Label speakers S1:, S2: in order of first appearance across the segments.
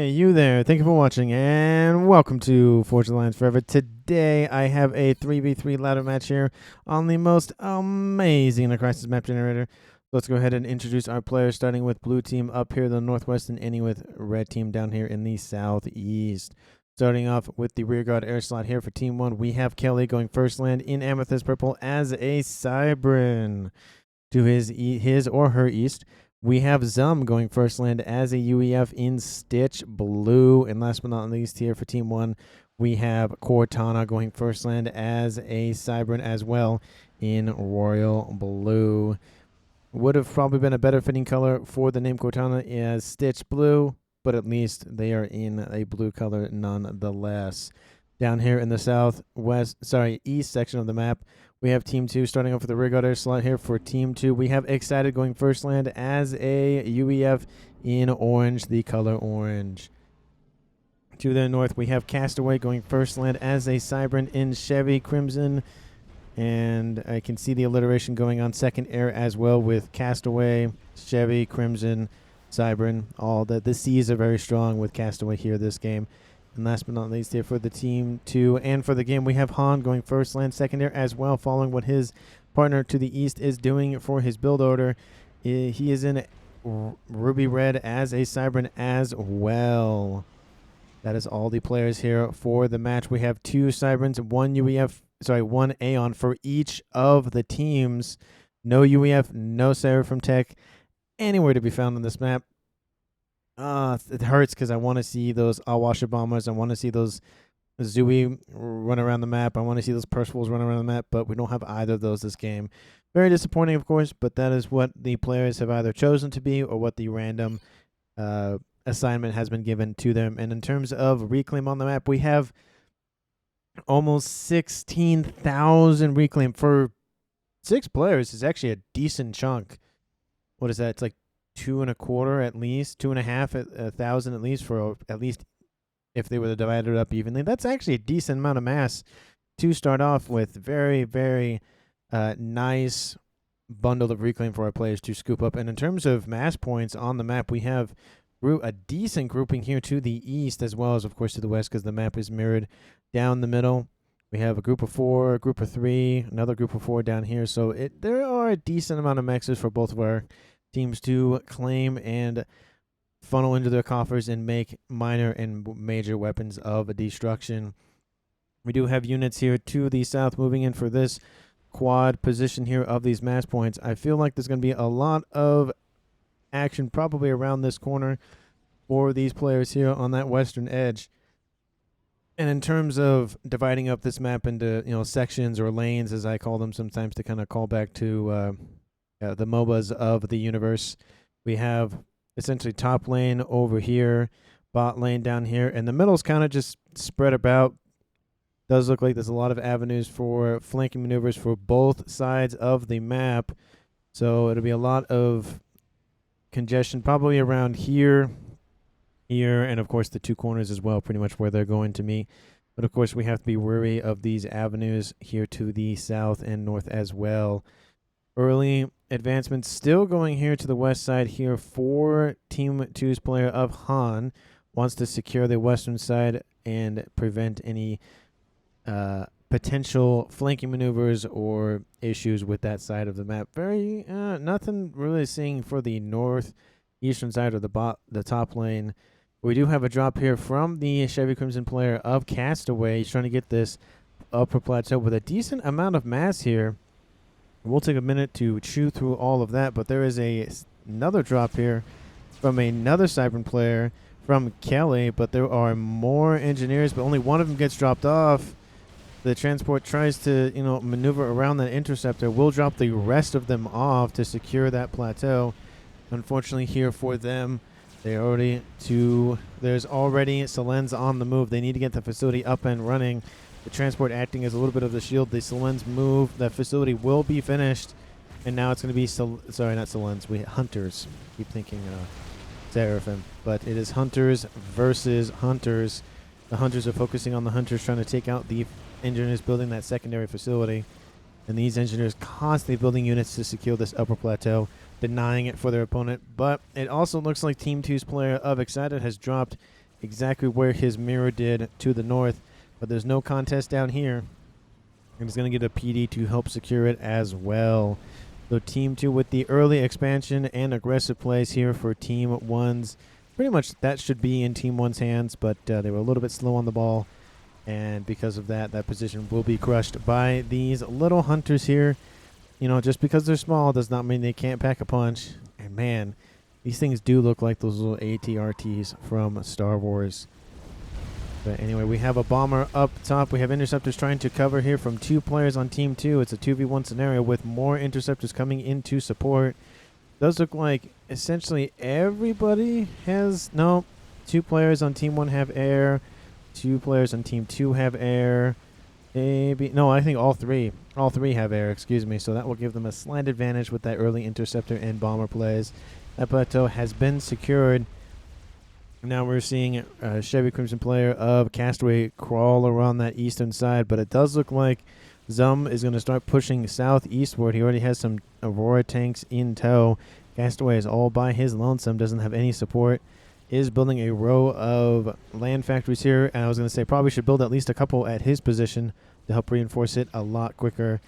S1: Hey, you there. Thank you for watching, and welcome to Forge Alliance Forever. Today, I have a 3v3 ladder match here on the most amazing Crisis map generator. Let's go ahead and introduce our players, starting with blue team up here in the northwest and ending with red team down here in the southeast. Starting off with the rear guard air slot here for team 1, we have Kelly going first land in amethyst purple as a Cybran. To his or her east, we have Zum going first land as a UEF in Stitch Blue. And last but not least here for Team 1, we have Cortana going first land as a Cybran as well in Royal Blue. Would have probably been a better fitting color for the name Cortana as Stitch Blue, but at least they are in a blue color nonetheless. Down here in the east section of the map, we have Team 2 starting off with the rear guard air slot here for Team 2. We have Excited going first land as a UEF in orange, the color orange. To the north, we have Castaway going first land as a Cybran in Chevy Crimson. And I can see the alliteration going on second air as well with Castaway, Chevy, Crimson, Cybran. All the C's are very strong with Castaway here this game. And last but not least here for the Team 2 and for the game, we have Han going first land, second air as well, following what his partner to the east is doing for his build order. He is in Ruby Red as a Cybran as well. That is all the players here for the match. We have 2 Cybrans, 1 Aeon for each of the teams. No UEF, no Seraphim Tech anywhere to be found on this map. It hurts because I want to see those Awasha bombers. I want to see those Zui run around the map. I want to see those Percivals run around the map, but we don't have either of those this game. Very disappointing, of course, but that is what the players have either chosen to be or what the random assignment has been given to them. And in terms of reclaim on the map, we have almost 16,000 reclaim for 6 players. Is actually a decent chunk. What is that? It's like 2.25 at least, 2.5 thousand at least for at least if they were to divide it up evenly. That's actually a decent amount of mass to start off with. Very, very nice bundle of reclaim for our players to scoop up. And in terms of mass points on the map, we have a decent grouping here to the east as well as, of course, to the west because the map is mirrored down the middle. We have a group of 4, a group of 3, another group of 4 down here. So there are a decent amount of mexes for both of our teams to claim and funnel into their coffers and make minor and major weapons of destruction. We do have units here to the south moving in for this quad position here of these mass points. I feel like there's going to be a lot of action probably around this corner for these players here on that western edge. And in terms of dividing up this map into sections or lanes, as I call them sometimes to kind of call back to the MOBAs of the universe, we have essentially top lane over here, bot lane down here, and the middle's kind of just spread about. Does look like there's a lot of avenues for flanking maneuvers for both sides of the map. So it'll be a lot of congestion probably around here, and of course the 2 corners as well, pretty much where they're going to meet. But of course we have to be wary of these avenues here to the south and north as well. Early advancements still going here to the west side here for Team 2's player of Han. Wants to secure the western side and prevent any potential flanking maneuvers or issues with that side of the map. Nothing really seeing for the northeastern side of the top lane. We do have a drop here from the Chevy Crimson player of Castaway. He's trying to get this upper plateau with a decent amount of mass here. We'll take a minute to chew through all of that, but there is another drop here from another Cybran player from Kelly, but there are more engineers, but only one of them gets dropped off. The transport tries to, maneuver around that interceptor. We'll drop the rest of them off to secure that plateau. Unfortunately here for them, there's already Selens on the move. They need to get the facility up and running. The transport acting as a little bit of the shield. The Selens move. That facility will be finished. And now it's going to be, not Selens. Hunters. Keep thinking Seraphim. But it is Hunters versus Hunters. The Hunters are focusing on the Hunters, trying to take out the engineers building that secondary facility. And these engineers constantly building units to secure this upper plateau, denying it for their opponent. But it also looks like Team 2's player of Excited has dropped exactly where his mirror did to the north, but there's no contest down here. And he's going to get a PD to help secure it as well. So Team 2 with the early expansion and aggressive plays here for Team 1's. Pretty much that should be in Team 1's hands, but they were a little bit slow on the ball. And because of that, that position will be crushed by these little hunters here. You know, just because they're small does not mean they can't pack a punch. And man, these things do look like those little ATRTs from Star Wars. But anyway, we have a bomber up top. We have interceptors trying to cover here from 2 players on Team 2. It's a 2v1 scenario with more interceptors coming in to support. Does look like essentially everybody has... No, 2 players on Team 1 have air. 2 players on Team 2 have air. Maybe... No, I think all 3. All 3 have air, excuse me. So that will give them a slight advantage with that early interceptor and bomber plays. That plateau has been secured. Now we're seeing Chevy Crimson player of Castaway crawl around that eastern side, but it does look like Zum is going to start pushing southeastward. He already has some Aurora tanks in tow. Castaway is all by his lonesome, doesn't have any support. Is building a row of land factories here, and I was going to say probably should build at least a couple at his position to help reinforce it a lot quicker.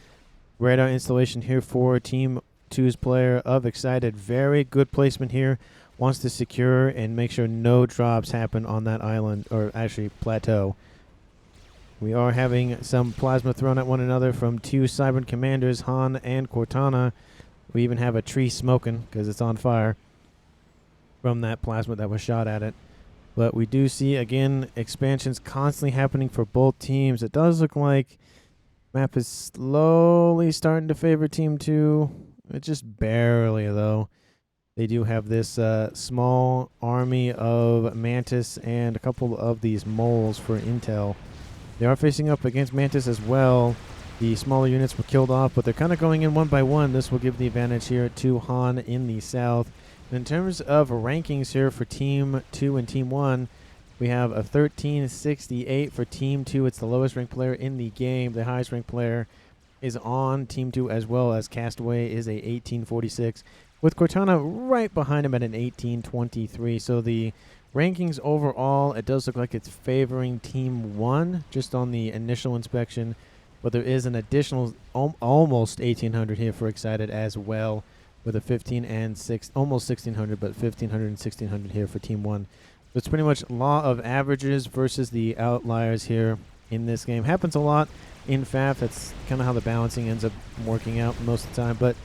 S1: Radar installation here for Team 2's player of Excited. Very good placement here. Wants to secure and make sure no drops happen on that island, or actually plateau. We are having some plasma thrown at one another from 2 Cybern commanders, Han and Cortana. We even have a tree smoking because it's on fire from that plasma that was shot at it. But we do see, again, expansions constantly happening for both teams. It does look like map is slowly starting to favor Team 2. It's just barely, though. They do have this small army of Mantis and a couple of these moles for intel. They are facing up against Mantis as well. The smaller units were killed off, but they're kind of going in one by one. This will give the advantage here to Han in the south. And in terms of rankings here for Team 2 and Team 1, we have a 1368 for Team 2. It's the lowest ranked player in the game. The highest ranked player is on Team 2 as well, as Castaway is a 1846. With Cortana right behind him at an 1823. So the rankings overall, it does look like it's favoring Team 1 just on the initial inspection. But there is an additional almost 1,800 here for Excited as well, with a 15 and 6, almost 1,600, but 1,500 and 1,600 here for Team 1. So it's pretty much law of averages versus the outliers here in this game. Happens a lot in FAF. That's kind of how the balancing ends up working out most of the time. But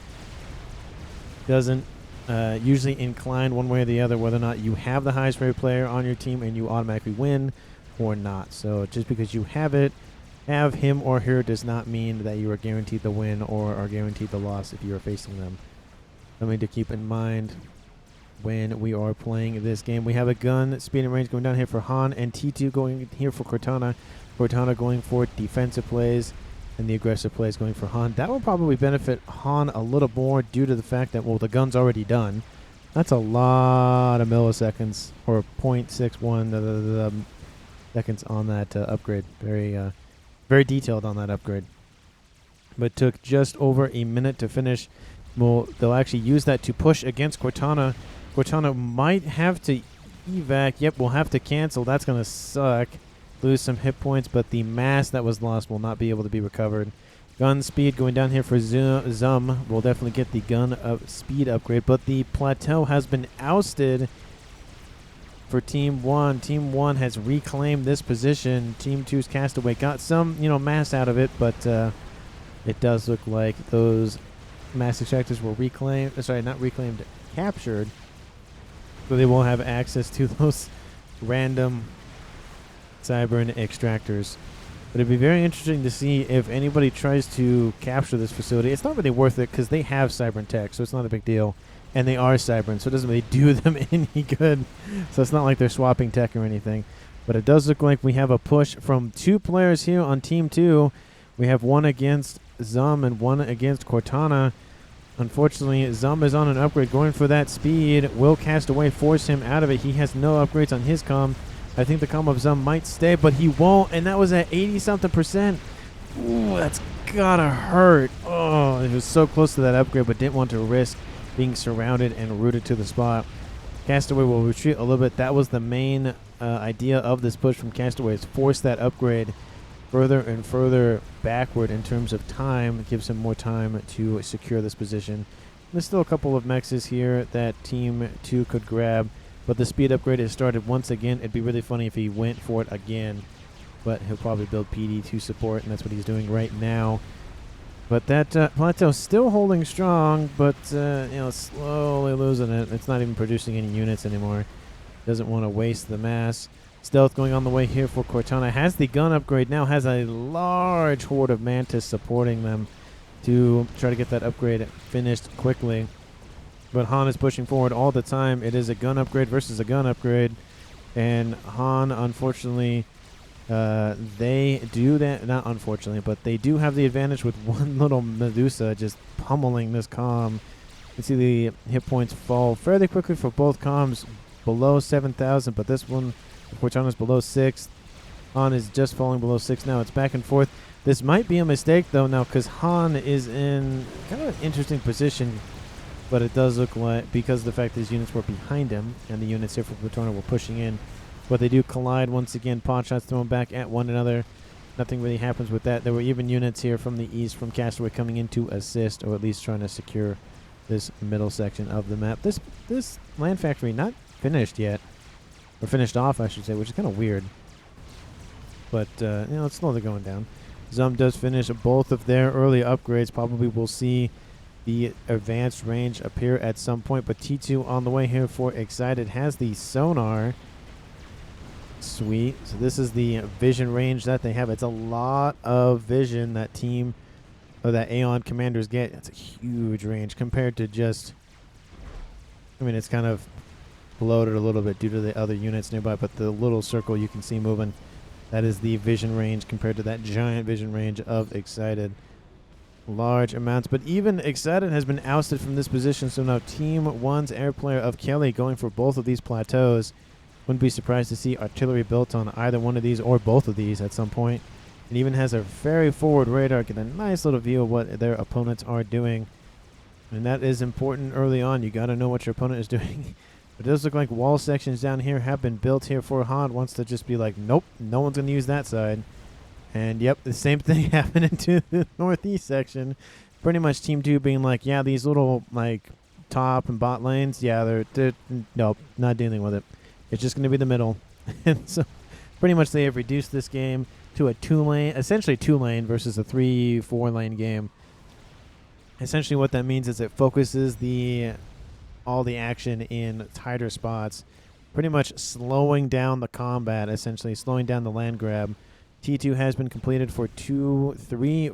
S1: doesn't usually incline one way or the other whether or not you have the highest rated player on your team and you automatically win or not. So just because you have him or her does not mean that you are guaranteed the win or are guaranteed the loss if you are facing them. Something to keep in mind when we are playing this game. We have a gun speed and range going down here for Han, and T2 going here for Cortana. Cortana going for defensive plays, and the aggressive plays going for Han. That will probably benefit Han a little more due to the fact that, well, the gun's already done. That's a lot of milliseconds, or 0.61 seconds on that upgrade. Very detailed on that upgrade. But took just over a minute to finish. Well, they'll actually use that to push against Cortana. Cortana might have to evac. Yep, we'll have to cancel. That's going to suck. Lose some hit points, but the mass that was lost will not be able to be recovered. Gun speed going down here for Zum. We'll definitely get the gun speed upgrade, but the plateau has been ousted for Team 1. Team 1 has reclaimed this position. Team 2's Castaway got some, mass out of it, but it does look like those mass extractors were reclaimed. Sorry, not reclaimed, captured. So they won't have access to those random Cybern extractors. But it'd be very interesting to see if anybody tries to capture this facility. It's not really worth it because they have Cybern tech, so it's not a big deal. And they are Cybern, so it doesn't really do them any good. So it's not like they're swapping tech or anything. But it does look like we have a push from 2 players here on Team 2. We have one against Zum and one against Cortana. Unfortunately, Zum is on an upgrade going for that speed. Will Castaway force him out of it? He has no upgrades on his comm. I think the comm of Zum might stay, but he won't, and that was at 80-something%. Ooh, that's gotta hurt. Oh, it was so close to that upgrade, but didn't want to risk being surrounded and rooted to the spot. Castaway will retreat a little bit. That was the main idea of this push from Castaway, is force that upgrade further and further backward in terms of time. It gives him more time to secure this position. There's still a couple of mexes here that Team 2 could grab, but the speed upgrade has started once again. It'd be really funny if he went for it again, but he'll probably build PD to support, and that's what he's doing right now. But that plateau's still holding strong, but slowly losing it. It's not even producing any units anymore. Doesn't want to waste the mass. Stealth going on the way here for Cortana. Has the gun upgrade now. Has a large horde of Mantis supporting them to try to get that upgrade finished quickly. But Han is pushing forward all the time. It is a gun upgrade versus a gun upgrade. And Han, unfortunately, they do that. Not unfortunately, but they do have the advantage with one little Medusa just pummeling this comm. You can see the hit points fall fairly quickly for both comms, below 7,000, but this one, Cortana's below 6. Han is just falling below 6 now. It's back and forth. This might be a mistake, though, now, because Han is in kind of an interesting position, but it does look like, because of the fact that his units were behind him, and the units here for Cortana were pushing in, but they do collide once again. Pot shots thrown back at one another. Nothing really happens with that. There were even units here from the east from Castaway coming in to assist, or at least trying to secure this middle section of the map. This land factory not finished yet, or finished off, I should say, which is kind of weird. But it's slowly going down. Zum does finish both of their early upgrades. Probably will see the advanced range appear at some point. But T2 on the way here for Excited has the sonar. Sweet. So this is the vision range that they have. It's a lot of vision that team, or that Aeon commanders get. It's a huge range compared to just, I mean, it's kind of bloated a little bit due to the other units nearby, but the little circle you can see moving, that is the vision range compared to that giant vision range of Excited. Large amounts, but even Excited has been ousted from this position, so now Team 1's air player of Kelly going for both of these plateaus. Wouldn't be surprised to see artillery built on either one of these or both of these at some point. It even has a very forward radar, get a nice little view of what their opponents are doing. And that is important early on. You got to know what your opponent is doing. It does look like wall sections down here have been built here for Han. Wants to just be like, nope, no one's going to use that side. And yep, the same thing happened into the northeast section. Pretty much Team 2 being like, yeah, these little like top and bot lanes, yeah, they're nope, not dealing with it. It's just going to be the middle. And so pretty much they have reduced this game to a essentially two lane versus a 3-4 lane game. Essentially what that means is it focuses all the action in tighter spots, pretty much slowing down the combat, essentially slowing down the land grab. T2 has been completed for 3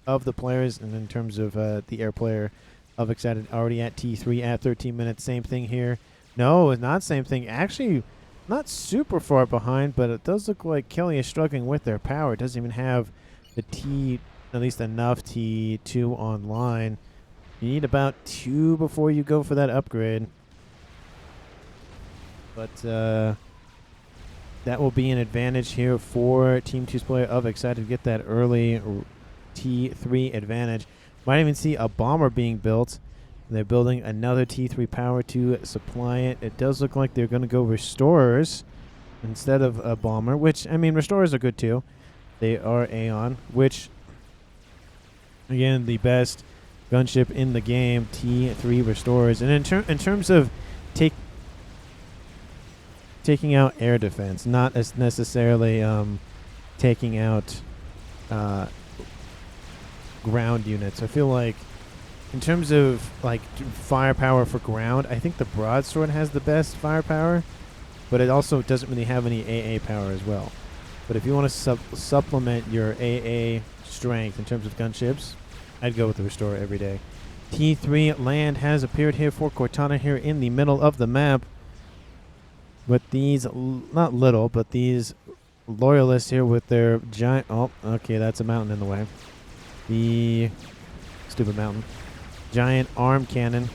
S1: of the players, and in terms of the air player of Excited, already at T3 at 13 minutes. Same thing here. No, not same thing. Actually, not super far behind, but it does look like Kelly is struggling with their power. It doesn't even have the at least enough T2 online. You need about 2 before you go for that upgrade. But that will be an advantage here for Team 2's player of Excited to get that early T3 advantage. Might even see a bomber being built. They're building another T3 power to supply it. It does look like they're going to go Restorers instead of a bomber, which, I mean, Restorers are good too. They are Aeon, which, again, the best gunship in the game, T3 Restorers. And in terms of taking out air defense, not as necessarily taking out ground units. I feel like in terms of like firepower for ground, I think the broadsword has the best firepower, but it also doesn't really have any AA power as well. But if you want to supplement your AA strength in terms of gunships, I'd go with the Restorer every day. T3 land has appeared here for Cortana here in the middle of the map. But these, not little, but these loyalists here with their giant, oh, okay, that's a mountain in the way. The stupid mountain. Giant arm cannon.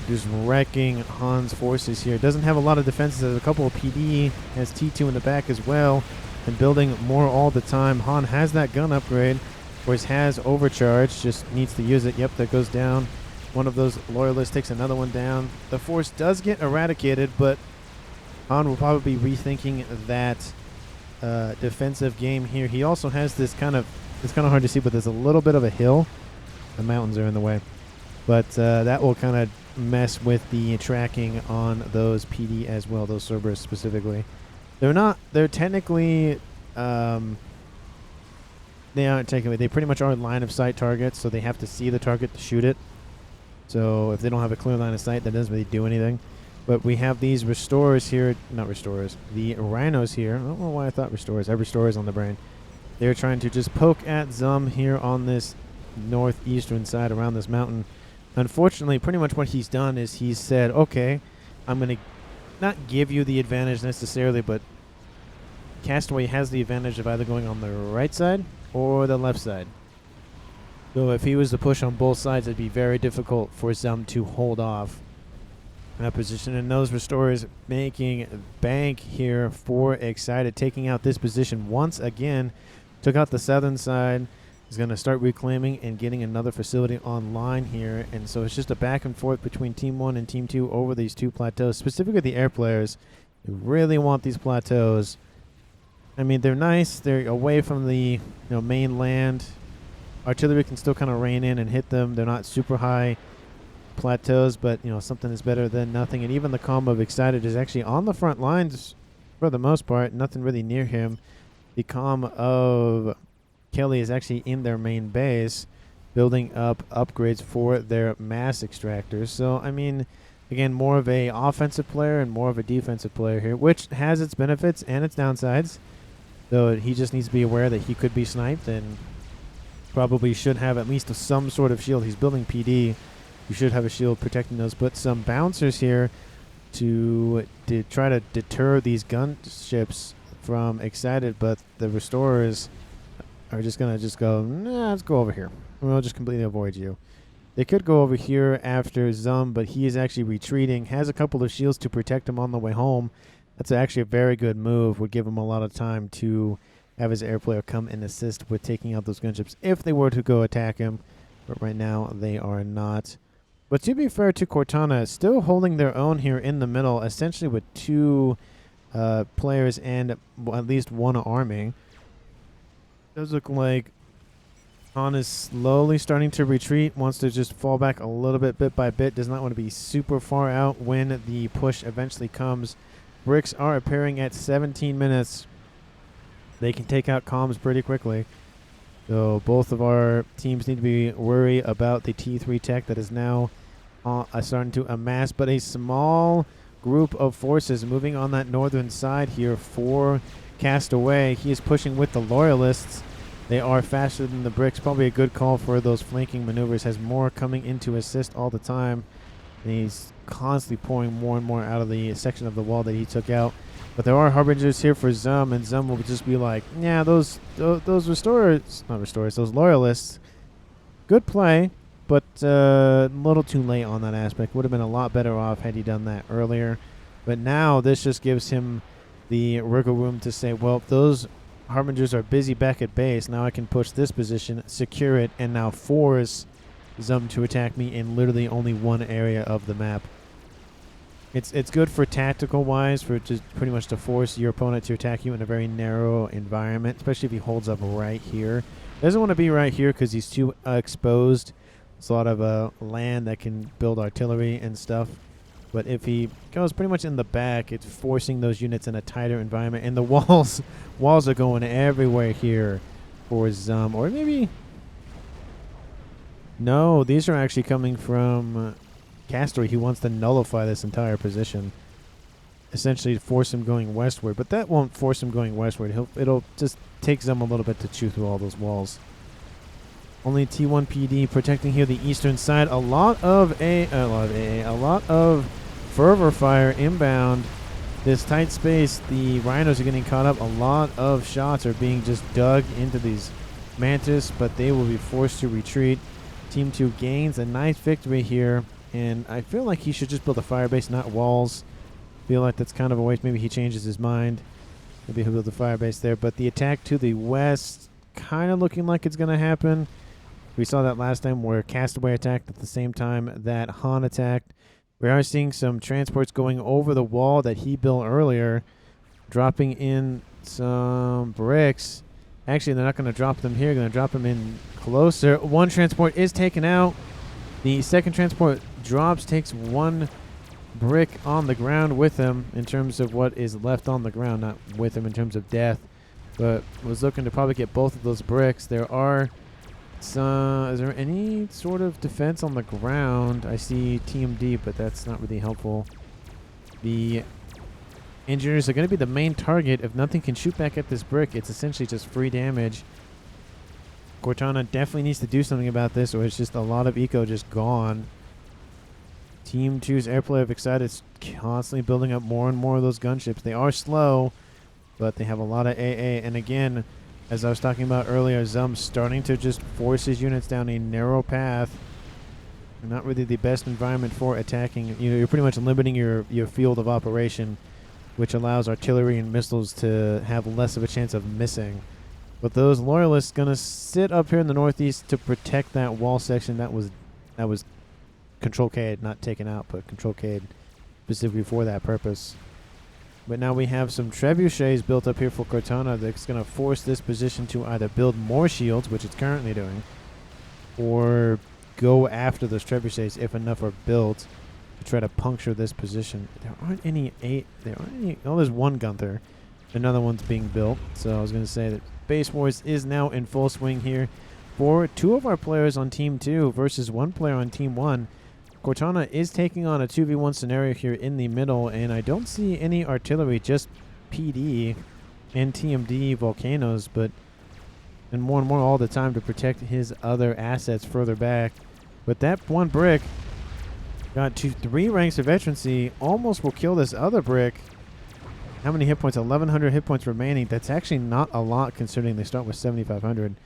S1: Just wrecking Han's forces here. Doesn't have a lot of defenses. There's a couple of PD. Has T2 in the back as well. And building more all the time. Han has that gun upgrade. Whereas has overcharge. Just needs to use it. Yep, that goes down. One of those loyalists takes another one down. The force does get eradicated, but Han will probably be rethinking that defensive game here. He also has this it's kind of hard to see, but there's a little bit of a hill. The mountains are in the way. But that will kind of mess with the tracking on those PD as well, those Cerberus specifically. They're technically, they aren't technically, they pretty much are line of sight targets, so they have to see the target to shoot it. So if they don't have a clear line of sight, that doesn't really do anything. But we have these restorers here, not restorers, the rhinos here. I don't know why I thought restorers. I have restorers on the brain. They're trying to just poke at Zum here on this northeastern side around this mountain. Unfortunately, pretty much what he's done is he's said, okay, I'm going to not give you the advantage necessarily, but Castaway has the advantage of either going on the right side or the left side. So if he was to push on both sides, it'd be very difficult for Zum to hold off that position. And those restorers making bank here for Excited, taking out this position once again. Took out the southern side. Is going to start reclaiming and getting another facility online here. And so it's just a back and forth between Team 1 and Team 2 over these two plateaus. Specifically the air players who really want these plateaus. I mean, they're nice. They're away from the main land. Artillery can still kind of rain in and hit them. They're not super high plateaus, but something is better than nothing. And even the comm of Excited is actually on the front lines for the most part. Nothing really near him. The comm of Kelly is actually in their main base, building up upgrades for their mass extractors. So, I mean, again, more of a offensive player and more of a defensive player here, which has its benefits and its downsides. So he just needs to be aware that he could be sniped and probably should have at least some sort of shield. He's building PD. You should have a shield protecting those. But some bouncers here to try to deter these gunships from Excited, but the restorers are just going to go, nah, let's go over here. We'll just completely avoid you. They could go over here after Zum, but he is actually retreating. Has a couple of shields to protect him on the way home. That's actually a very good move. Would give him a lot of time to have his air player come and assist with taking out those gunships if they were to go attack him. But right now, they are not. But to be fair to Cortana, still holding their own here in the middle, essentially with two players and at least one army. Does look like Han is slowly starting to retreat, wants to just fall back a little bit by bit, does not want to be super far out when the push eventually comes. Bricks are appearing at 17 minutes. They can take out comms pretty quickly. So both of our teams need to be worried about the T3 tech that is now starting to amass, but a small group of forces moving on that northern side here for Castaway. He is pushing with the loyalists. They are faster than the bricks. Probably a good call for those flanking maneuvers. Has more coming in to assist all the time. And he's constantly pouring more and more out of the section of the wall that he took out. But there are harbingers here for Zum, and Zum will just be like, yeah, those restorers, not restorers, those loyalists, good play, but a little too late on that aspect. Would have been a lot better off had he done that earlier. But now this just gives him the wiggle room to say, well, if those harbingers are busy back at base, now I can push this position, secure it, and now force Zum to attack me in literally only one area of the map. It's good for tactical wise, for just pretty much to force your opponent to attack you in a very narrow environment, especially if he holds up right here. Doesn't want to be right here because he's too exposed. It's a lot of land that can build artillery and stuff. But if he goes pretty much in the back, it's forcing those units in a tighter environment. And the walls are going everywhere here for Zum. Or maybe... No, these are actually coming from Castaway. He wants to nullify this entire position. Essentially to force him going westward. But that won't force him going westward. It'll just take Zum a little bit to chew through all those walls. Only T1 PD protecting here the eastern side. A lot of fervor fire inbound. This tight space, the rhinos are getting caught up. A lot of shots are being just dug into these mantis, but they will be forced to retreat. Team 2 gains a nice victory here, and I feel like he should just build a fire base, not walls. Feel like that's kind of a waste. Maybe he changes his mind. Maybe he'll build a fire base there, but the attack to the west kind of looking like it's going to happen. We saw that last time where Castaway attacked at the same time that Han attacked. We are seeing some transports going over the wall that he built earlier, dropping in some bricks. Actually, they're not going to drop them here. They're going to drop them in closer. One transport is taken out. The second transport drops, takes one brick on the ground with him in terms of what is left on the ground, not with him in terms of death, but was looking to probably get both of those bricks. There are some, is there any sort of defense on the ground? I see TMD, but that's not really helpful. The engineers are going to be the main target. If nothing can shoot back at this brick, it's essentially just free damage. Cortana definitely needs to do something about this, or it's just a lot of eco just gone. Team 2's airplay of Excited is constantly building up more and more of those gunships. They are slow, but they have a lot of AA. And again, as I was talking about earlier, Zum's starting to just force his units down a narrow path. Not really the best environment for attacking. You know, you're pretty much limiting your field of operation, which allows artillery and missiles to have less of a chance of missing. But those loyalists gonna sit up here in the northeast to protect that wall section that was Control K, not taken out, but Control K specifically for that purpose. But now we have some trebuchets built up here for Cortana that's going to force this position to either build more shields, which it's currently doing, or go after those trebuchets if enough are built to try to puncture this position. There aren't any oh, there's one Gunther. Another one's being built. So I was going to say that Base Wars is now in full swing here for two of our players on Team 2 versus one player on Team 1. Cortana is taking on a 2v1 scenario here in the middle, and I don't see any artillery, just PD and TMD volcanoes, and more all the time to protect his other assets further back. But that one brick got to 3 ranks of veterancy, almost will kill this other brick. How many hit points? 1,100 hit points remaining. That's actually not a lot considering they start with 7,500.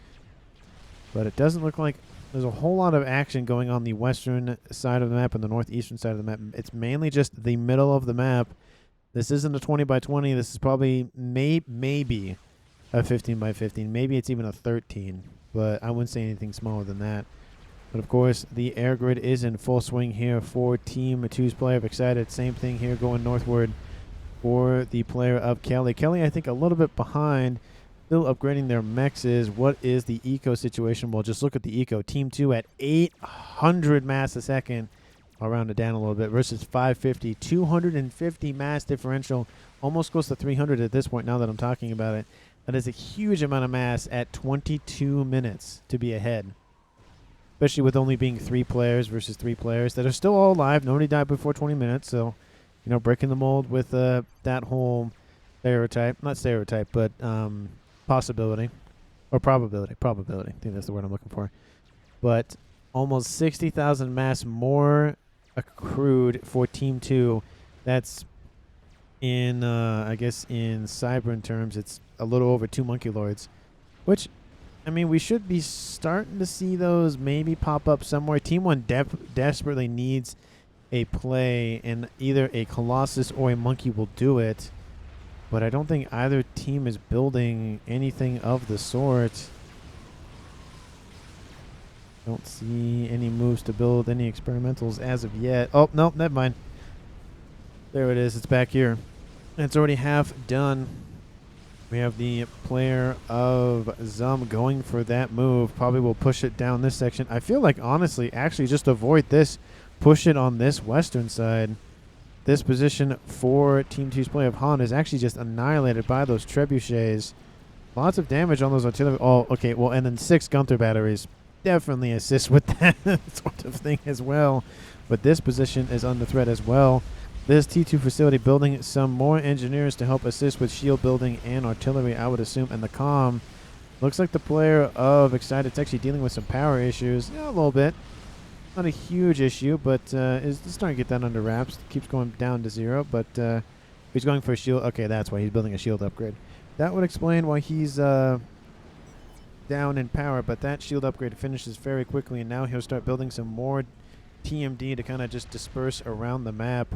S1: But it doesn't look like there's a whole lot of action going on the western side of the map and the northeastern side of the map. It's mainly just the middle of the map. This isn't a 20 by 20. This is probably maybe a 15 by 15. Maybe it's even a 13. But I wouldn't say anything smaller than that. But of course, the air grid is in full swing here for Team 2's player of Excited. Same thing here going northward for the player of Kelly. Kelly, I think, a little bit behind. Still upgrading their mechs. What is the eco situation? Well, just look at the eco. Team 2 at 800 mass a second. I'll round it down a little bit versus 550. 250 mass differential. Almost close to 300 at this point now that I'm talking about it. That is a huge amount of mass at 22 minutes to be ahead. Especially with only being 3 players versus 3 players that are still all alive. Nobody died before 20 minutes. So, you know, breaking the mold with that whole stereotype. Not stereotype, but possibility or probability. I think that's the word I'm looking for. But almost 60,000 mass more accrued for Team 2. That's in, I guess, in Cybern terms, it's a little over 2 Monkey Lords. Which, I mean, we should be starting to see those maybe pop up somewhere. Team 1 desperately needs a play, and either a Colossus or a Monkey will do it. But I don't think either team is building anything of the sort. Don't see any moves to build any experimentals as of yet. Oh, no, never mind. There it is. It's back here. It's already half done. We have the player of Zum going for that move. Probably will push it down this section. I feel like, honestly, actually just avoid this. Push it on this western side. This position for Team 2's play of Han is actually just annihilated by those trebuchets. Lots of damage on those artillery. Oh, okay. Well, and then 6 Gunther batteries definitely assist with that sort of thing as well. But this position is under threat as well. This T2 facility building some more engineers to help assist with shield building and artillery, I would assume. And the comm looks like the player of Excited's actually dealing with some power issues. Yeah, a little bit. Not a huge issue, but is starting to get that under wraps. Keeps going down to 0, but he's going for a shield. Okay, that's why he's building a shield upgrade. That would explain why he's down in power, but that shield upgrade finishes very quickly, and now he'll start building some more TMD to kind of just disperse around the map.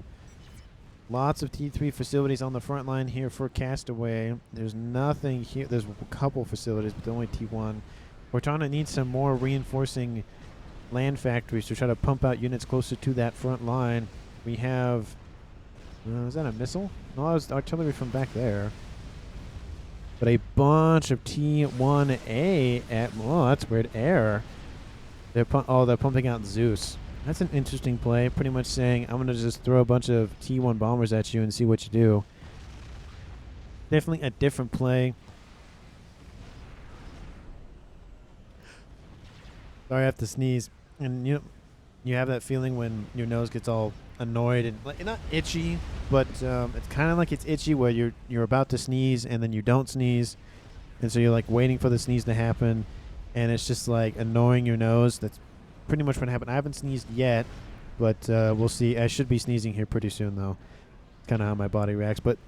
S1: Lots of T3 facilities on the front line here for Castaway. There's nothing here. There's a couple facilities, but only T1. Cortana needs some more reinforcing land factories to try to pump out units closer to that front line. We have... is that a missile? No, that was artillery from back there. But a bunch of T1A at... Oh, that's weird. Air. They're pumping out Zeus. That's an interesting play. Pretty much saying, I'm going to just throw a bunch of T1 bombers at you and see what you do. Definitely a different play. Sorry, I have to sneeze. And you have that feeling when your nose gets all annoyed and not itchy, but it's kind of like it's itchy where you're about to sneeze and then you don't sneeze, and so you're like waiting for the sneeze to happen, and it's just like annoying your nose. That's pretty much what happened. I haven't sneezed yet, but we'll see. I should be sneezing here pretty soon though. Kind of how my body reacts. But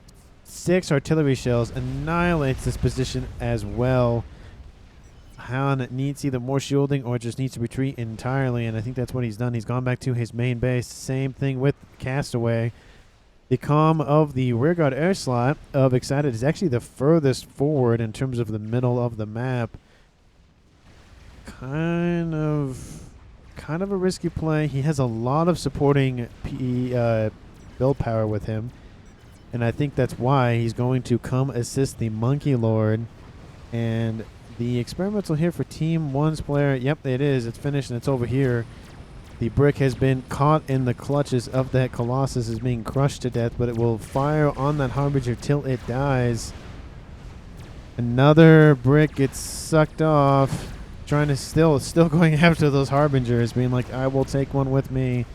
S1: 6 artillery shells annihilates this position as well. Han needs either more shielding or just needs to retreat entirely, and I think that's what he's done. He's gone back to his main base. Same thing with Castaway. The comm of the rearguard air slot of Excited is actually the furthest forward in terms of the middle of the map. Kind of a risky play. He has a lot of supporting build power with him, and I think that's why he's going to come assist the Monkey Lord. And the experimental here for Team 1's player, yep, it is. It's finished and it's over here. The brick has been caught in the clutches of that Colossus, is being crushed to death, but it will fire on that Harbinger till it dies. Another brick gets sucked off, trying to still going after those Harbingers, being like, I will take one with me.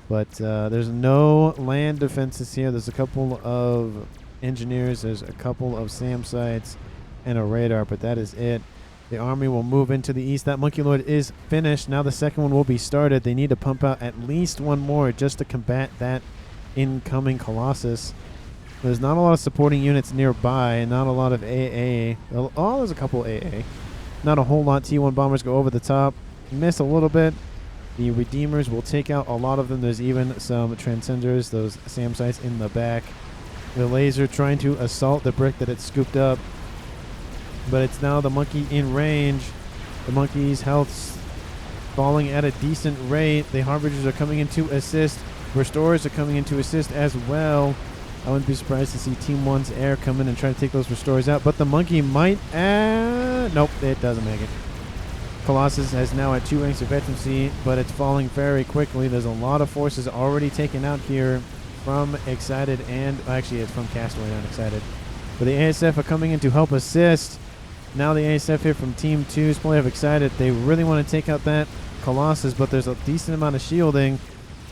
S1: But there's no land defenses here. There's a couple of engineers, there's a couple of SAM sites, and a radar, but that is it. The army will move into the east. That Monkey Lord is finished. Now the second one will be started. They need to pump out at least one more just to combat that incoming Colossus. There's not a lot of supporting units nearby, not a lot of AA. Oh, there's a couple AA. Not a whole lot. T1 bombers go over the top. Miss a little bit. The Redeemers will take out a lot of them. There's even some Transcenders, those SAM sites in the back. The laser trying to assault the brick that it scooped up. But it's now the monkey in range. The monkey's health's falling at a decent rate. The Harbingers are coming in to assist. Restorers are coming in to assist as well. I wouldn't be surprised to see Team 1's air come in and try to take those Restorers out. But the monkey might... nope, it doesn't make it. Colossus has now at 2 ranks of veterancy, but it's falling very quickly. There's a lot of forces already taken out here from Excited and... Actually, it's from Castaway, not Excited. But the ASF are coming in to help assist. Now the ASF here from Team 2's player of Excited. They really want to take out that Colossus, but there's a decent amount of shielding.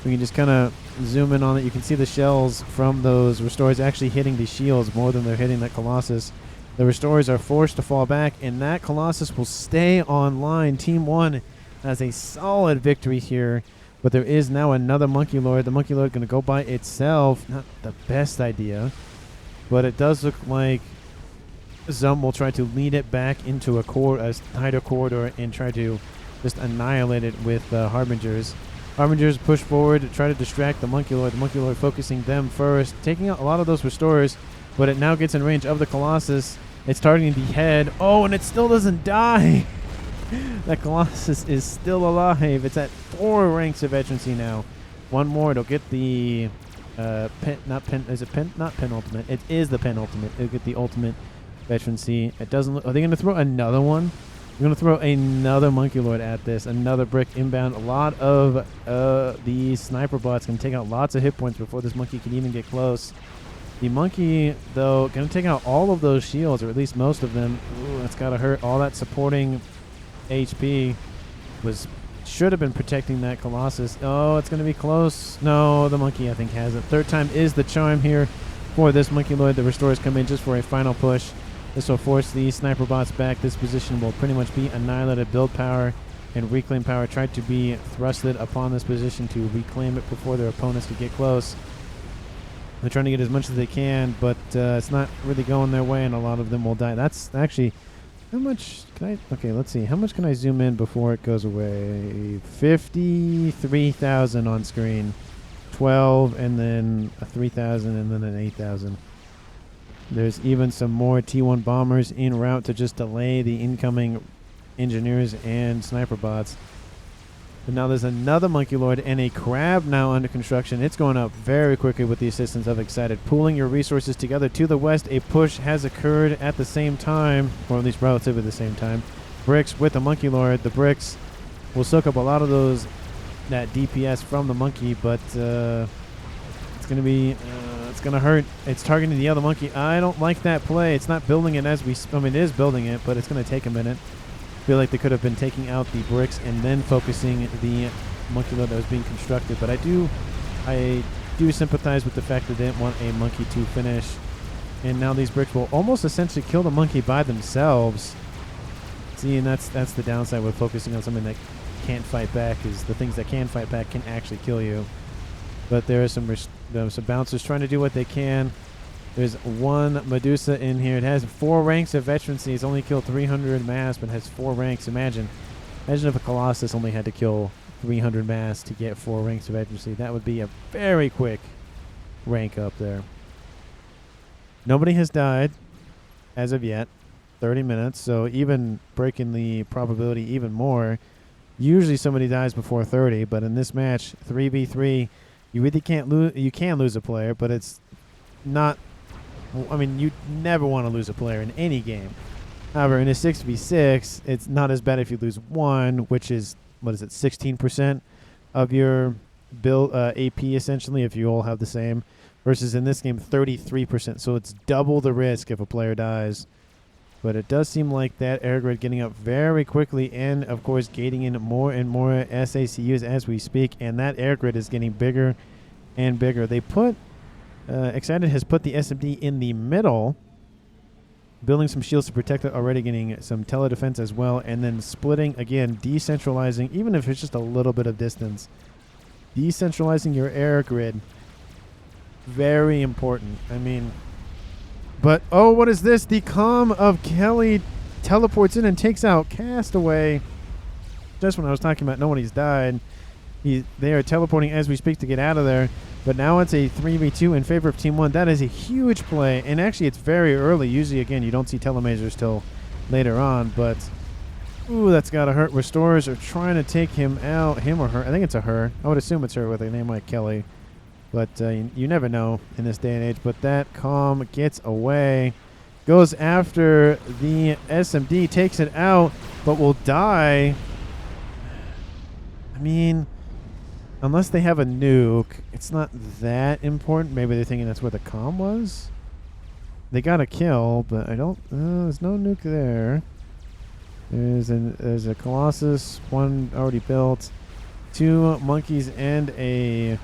S1: We can just kind of zoom in on it. You can see the shells from those Restorers actually hitting the shields more than they're hitting that Colossus. The Restorers are forced to fall back, and that Colossus will stay online. Team 1 has a solid victory here, but there is now another Monkey Lord. The Monkey Lord going to go by itself. Not the best idea, but it does look like Zum will try to lead it back into a tighter corridor and try to just annihilate it with Harbingers. Harbingers push forward to try to distract the Monkey Lord. The Monkey Lord focusing them first, taking out a lot of those Restorers, but it now gets in range of the Colossus. It's targeting the head. Oh, and it still doesn't die. That Colossus is still alive. It's at 4 ranks of veterancy now. One more, it'll get the not penultimate. It is the penultimate. It'll get the ultimate veterancy. It doesn't look... Are they going to throw another one? We're going to throw another Monkey Lord at this. Another brick inbound. A lot of the sniper bots can take out lots of hit points before this monkey can even get close. The monkey, though, going to take out all of those shields, or at least most of them. Ooh, that's got to hurt. All that supporting HP should have been protecting that Colossus. Oh, it's going to be close. No, the monkey, I think, has it. Third time is the charm here for this Monkey Lord. The Restorers come in just for a final push. This will force the sniper bots back. This position will pretty much be annihilated. Build power and reclaim power tried to be thrusted upon this position to reclaim it before their opponents could get close. They're trying to get as much as they can, but it's not really going their way, and a lot of them will die. That's actually... How much can I... Okay, let's see. How much can I zoom in before it goes away? 53,000 on screen. 12, and then a 3,000, and then an 8,000. There's even some more T1 bombers en route to just delay the incoming engineers and sniper bots. But now there's another Monkey Lord and a crab now under construction. It's going up very quickly with the assistance of Excited. Pooling your resources together to the west. A push has occurred at the same time, or at least relatively the same time. Bricks with the Monkey Lord. The bricks will soak up a lot of that DPS from the monkey, but it's going to be... it's going to hurt. It's targeting the other monkey. I don't like that play. It's not building it as we... I mean, it is building it, but it's going to take a minute. I feel like they could have been taking out the bricks and then focusing the monkey load that was being constructed. But I do sympathize with the fact that they didn't want a monkey to finish. And now these bricks will almost essentially kill the monkey by themselves. See, and that's the downside with focusing on something that can't fight back, is the things that can fight back can actually kill you. But there are some bouncers trying to do what they can. There's one Medusa in here. It has 4 ranks of veterancy. It's only killed 300 mass, but has 4 ranks. Imagine if a Colossus only had to kill 300 mass to get 4 ranks of veterancy. That would be a very quick rank up there. Nobody has died as of yet. 30 minutes, so even breaking the probability even more. Usually somebody dies before 30, but in this match, 3v3, you really can't lose. You can lose a player, but it's not... I mean, you never want to lose a player in any game. However, in a 6v6, it's not as bad if you lose 1, which is, 16% of your build AP, essentially, if you all have the same, versus in this game, 33%. So it's double the risk if a player dies. But it does seem like that air grid getting up very quickly and, of course, gating in more and more SACUs as we speak. And that air grid is getting bigger and bigger. They put... Excited has put the SMD in the middle, building some shields to protect it, already getting some tele-defense as well, and then splitting, again, decentralizing, even if it's just a little bit of distance. Decentralizing your air grid. Very important. I mean... But, oh, what is this? The Calm of Kelly teleports in and takes out Castaway. Just when I was talking about nobody's died. They are teleporting as we speak to get out of there. But now it's a 3v2 in favor of Team 1. That is a huge play. And actually, it's very early. Usually, again, you don't see telemasers till later on. But, ooh, that's got to hurt. Restorers are trying to take him out. Him or her. I think it's a her. I would assume it's her with a name like Kelly. But you never know in this day and age. But that Calm gets away. Goes after the SMD. Takes it out. But will die. I mean... Unless they have a nuke, it's not that important. Maybe they're thinking that's where the Calm was. They got a kill, but I don't... there's no nuke there. There's a Colossus, 1 already built. 2 monkeys and a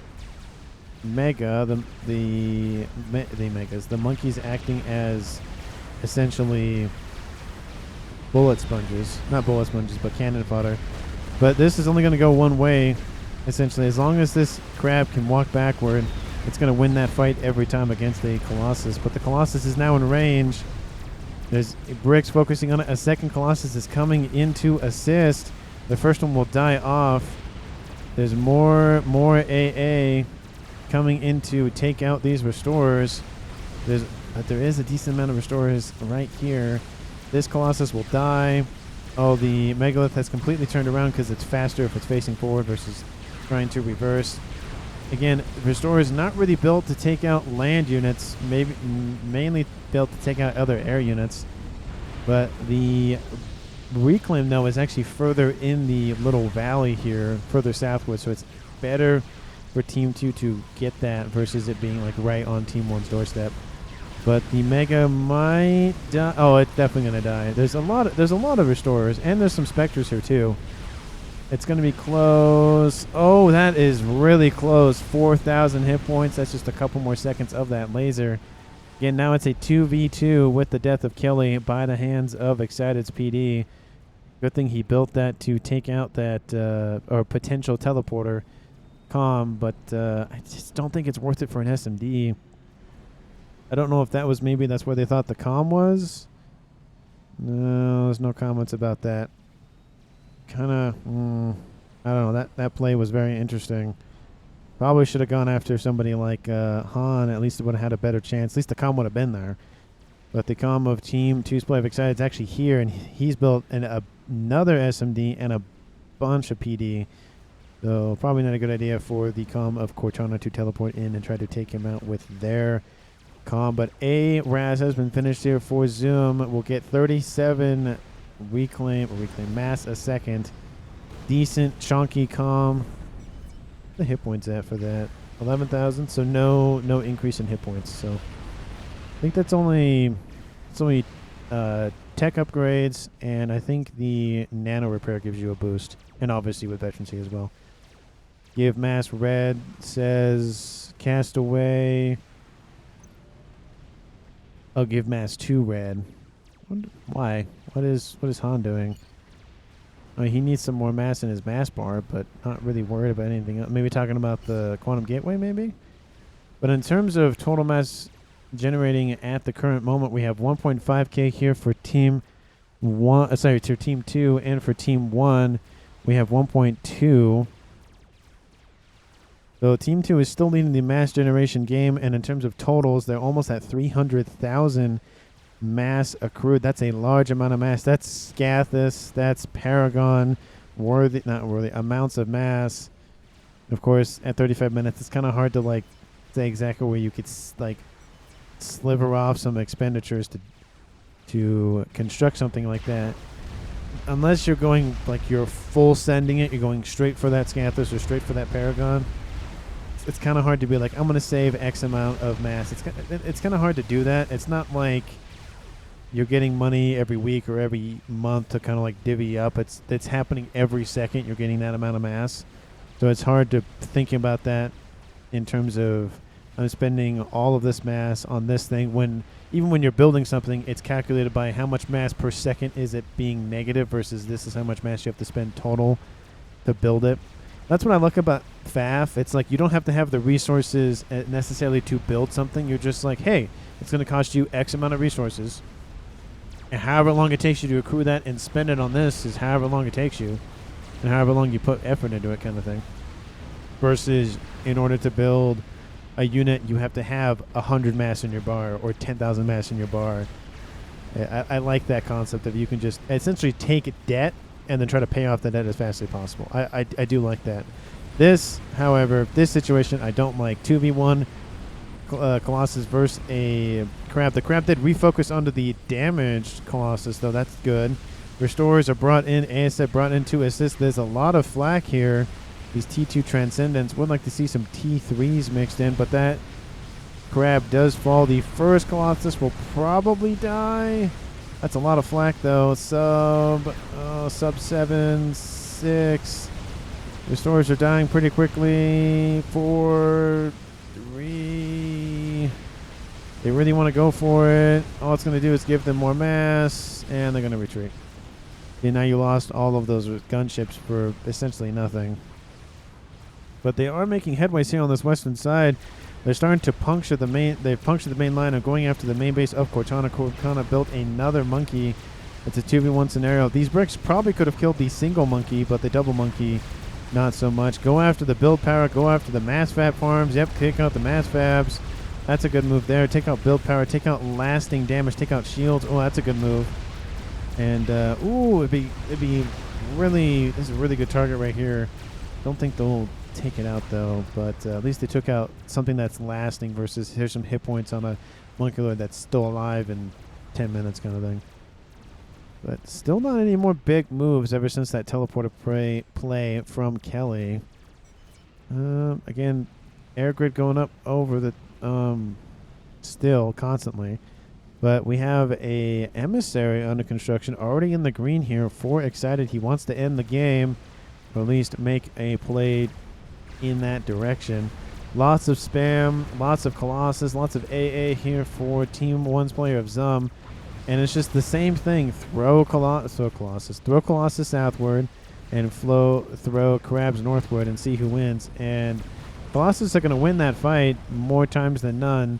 S1: Mega. The Megas. The monkeys acting as essentially bullet sponges. Not bullet sponges, but cannon fodder. But this is only going to go one way. Essentially, as long as this crab can walk backward, it's going to win that fight every time against a Colossus. But the Colossus is now in range. There's bricks focusing on it. A second Colossus is coming in to assist. The first one will die off. There's more AA coming in to take out these restorers. But there is a decent amount of restorers right here. This Colossus will die. Oh, the Megalith has completely turned around because it's faster if it's facing forward versus trying to reverse. Again, Restorer is not really built to take out land units, mainly built to take out other air units. But the Reclaim, though, is actually further in the little valley here, further southward, so it's better for Team 2 to get that versus it being like right on Team 1's doorstep. But the Mega might die. Oh, it's definitely going to die. There's a lot of Restorers, and there's some Spectres here, too. It's going to be close. Oh, that is really close. 4,000 hit points. That's just a couple more seconds of that laser. Again, now it's a 2v2 with the death of Kelly by the hands of Excited's PD. Good thing he built that to take out that or potential teleporter Calm, but I just don't think it's worth it for an SMD. I don't know if that was maybe that's where they thought the Calm was. No, there's no comments about that. Kind of, I don't know. That play was very interesting. Probably should have gone after somebody like Han. At least it would have had a better chance. At least the Calm would have been there. But the comm of Team 2's play of Excited is actually here, and he's built another SMD and a bunch of PD. So probably not a good idea for the comm of Cortana to teleport in and try to take him out with their comm. But a Raz has been finished here for Zoom. We'll get 37 reclaim mass a second. Decent chunky comm. What's the hit points at for that? 11,000. So no increase in hit points. So I think that's only tech upgrades, and I think the nano repair gives you a boost, and obviously with veterancy as well. Give mass red, says cast away. I'll give mass 2 red. Why? What is Han doing? I mean, he needs some more mass in his mass bar, but not really worried about anything else. Maybe talking about the quantum gateway, maybe? But in terms of total mass generating at the current moment, we have 1.5k here for team 1. For team 2, and for team 1, we have 1.2. So team 2 is still leading the mass generation game, and in terms of totals, they're almost at 300,000 mass accrued. That's a large amount of mass. That's Scathus, that's Paragon, not worthy amounts of mass. Of course, at 35 minutes, it's kind of hard to like say exactly where you could like sliver off some expenditures to construct something like that, unless you're going like you're full sending it, you're going straight for that Scanthus or straight for that Paragon. It's kind of hard to be like, I'm going to save X amount of mass. It's kind of hard to do that. It's not like you're getting money every week or every month to kind of like divvy up. It's happening every second. You're getting that amount of mass, so it's hard to think about that in terms of I'm spending all of this mass on this thing, when even when you're building something, it's calculated by how much mass per second is it being negative versus this is how much mass you have to spend total to build it. That's what I like about FAF. It's like you don't have to have the resources necessarily to build something. You're just like, hey, it's going to cost you X amount of resources, and however long it takes you to accrue that and spend it on this is however long it takes you, and however long you put effort into it, kind of thing. Versus in order to build a unit, you have to have 100 mass in your bar or 10,000 mass in your bar. I like that concept of you can just essentially take debt and then try to pay off the debt as fast as possible. I do like that. This, however, this situation I don't like. 2v1 Colossus versus a Crab. The Crab did refocus onto the damaged Colossus, though. That's good. Restorers are brought in. ASF brought in to assist. There's a lot of flak here. These T2 Transcendents. Would like to see some T3s mixed in, but that Crab does fall. The first Colossus will probably die. That's a lot of flak, though. Sub 7, 6. Restorers are dying pretty quickly. 4, 3. They really want to go for it. All it's going to do is give them more mass, and they're going to retreat. And now you lost all of those gunships for essentially nothing. But they are making headways here on this western side. They're starting to puncture the main. They've punctured the main line and going after the main base of Cortana. Cortana built another monkey. It's a 2v1 scenario. These bricks probably could have killed the single monkey, but the double monkey, not so much. Go after the build power. Go after the mass fab farms. Yep, take out the mass fabs. That's a good move there. Take out build power. Take out lasting damage. Take out shields. Oh, that's a good move. And ooh, it'd be really. This is a really good target right here. Don't think they'll take it out though, but at least they took out something that's lasting versus here's some hit points on a monkey lord that's still alive in 10 minutes kind of thing. But still not any more big moves ever since that teleporter play from Kelly. Again, air grid going up over the still constantly, but we have a emissary under construction already in the green here for Excited. He wants to end the game, or at least make a play in that direction. Lots of spam, lots of Colossus, lots of AA here for Team 1's player of Zum. And it's just the same thing. Throw Colossus southward and throw Crabs northward and see who wins. And Colossus are going to win that fight more times than none,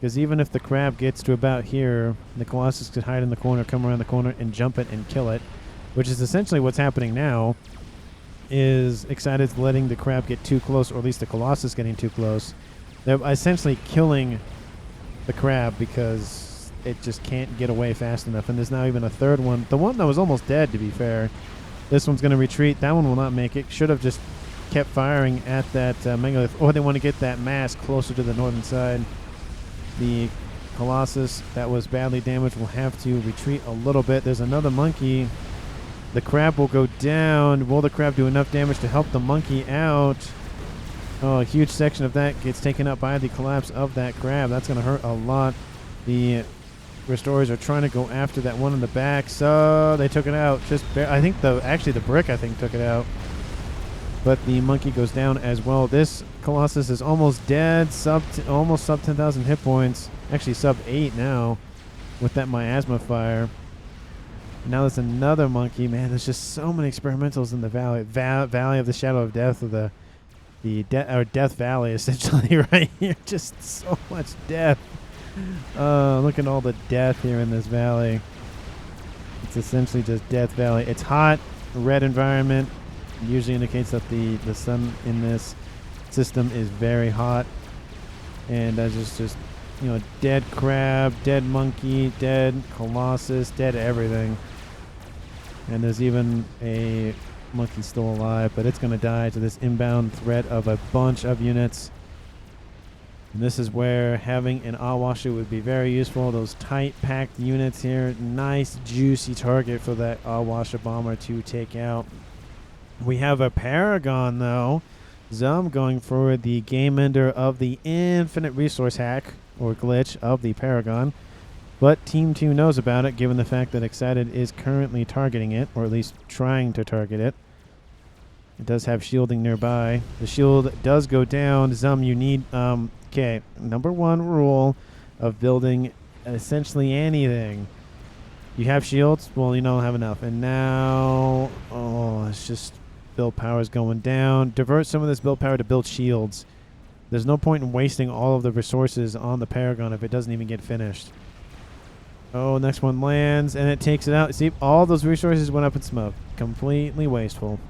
S1: because even if the Crab gets to about here, the Colossus could hide in the corner, come around the corner, and jump it and kill it, which is essentially what's happening now. Is Excited's letting the Crab get too close, or at least the Colossus getting too close. They're essentially killing the Crab because it just can't get away fast enough. And there's now even a third one. The one that was almost dead, to be fair. This one's going to retreat. That one will not make it. Should have just kept firing at that megalith. Or they want to get that mass closer to the northern side. The Colossus that was badly damaged will have to retreat a little bit. There's another monkey. The crab will go down. Will the crab do enough damage to help the monkey out? Oh, a huge section of that gets taken up by the collapse of that crab. That's going to hurt a lot. The restorers are trying to go after that one in the back, so they took it out. I think the brick took it out. But the monkey goes down as well. This Colossus is almost dead, almost sub 10,000 hit points. Actually sub 8 now with that miasma fire. Now there's another monkey. Man, there's just so many experimentals in the valley. Valley of the Shadow of Death, or Death Valley, essentially, right here. Just so much death. Look at all the death here in this valley. It's essentially just Death Valley. It's hot, red environment. Usually indicates that the sun in this system is very hot. And that's just dead crab, dead monkey, dead Colossus, dead everything. And there's even a monkey still alive, but it's going to die to this inbound threat of a bunch of units. And this is where having an Awashu would be very useful. Those tight packed units here. Nice juicy target for that Awashu bomber to take out. We have a Paragon though. Zum going for the game ender of the infinite resource hack or glitch of the Paragon. But Team 2 knows about it, given the fact that Excited is currently targeting it, or at least trying to target it. It does have shielding nearby. The shield does go down. Zum, you need... okay, number one rule of building essentially anything. You have shields? Well, you don't have enough. And now... oh, it's just... build power is going down. Divert some of this build power to build shields. There's no point in wasting all of the resources on the Paragon if it doesn't even get finished. Oh, next one lands, and it takes it out. See, all those resources went up in smoke. Completely wasteful.